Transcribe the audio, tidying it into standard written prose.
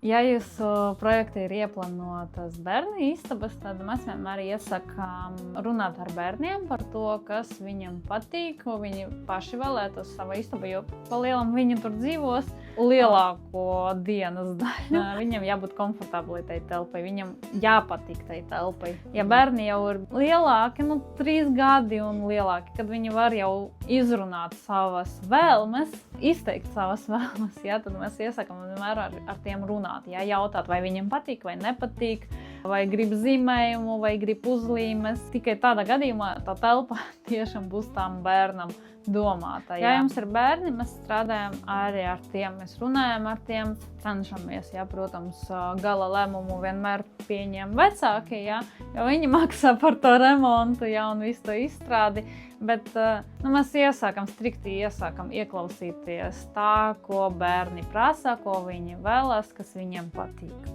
Ja jūsu projekta ir ieplānotas bērnu istabas, tad mēs vienmēr iesakām runāt ar bērniem par to, kas viņam patīk, ko viņi paši vēlētos savā istabā, jo pa lielam viņi tur dzīvos lielāko dienas daļu. Viņam jābūt komfortabli tai telpai, viņam jāpatīk tai telpai. Ja bērni jau ir lielāki, 3 gadi un lielāki, kad viņi var jau izrunāt savas vēlmes, izteikt savas vēlmes, tad mēs iesakām vienmēr ar tiem runāt. Jautāt, vai viņam patīk vai nepatīk, vai grib zīmējumu, vai grib uzlīmes. Tikai tādā gadījumā tā telpa tiešām būs tam bērnam domāta. Ja jums ir bērni, mēs strādājam arī ar tiem, mēs runājam ar tiem, cenšamies, protams, gala lēmumu vienmēr pieņem vecāki, jo viņi maksā par to remontu, un visu to izstrādi. Bet mēs strikti iesākam ieklausīties tā, ko bērni prasa, ko viņi vēlas, kas viņiem patīk.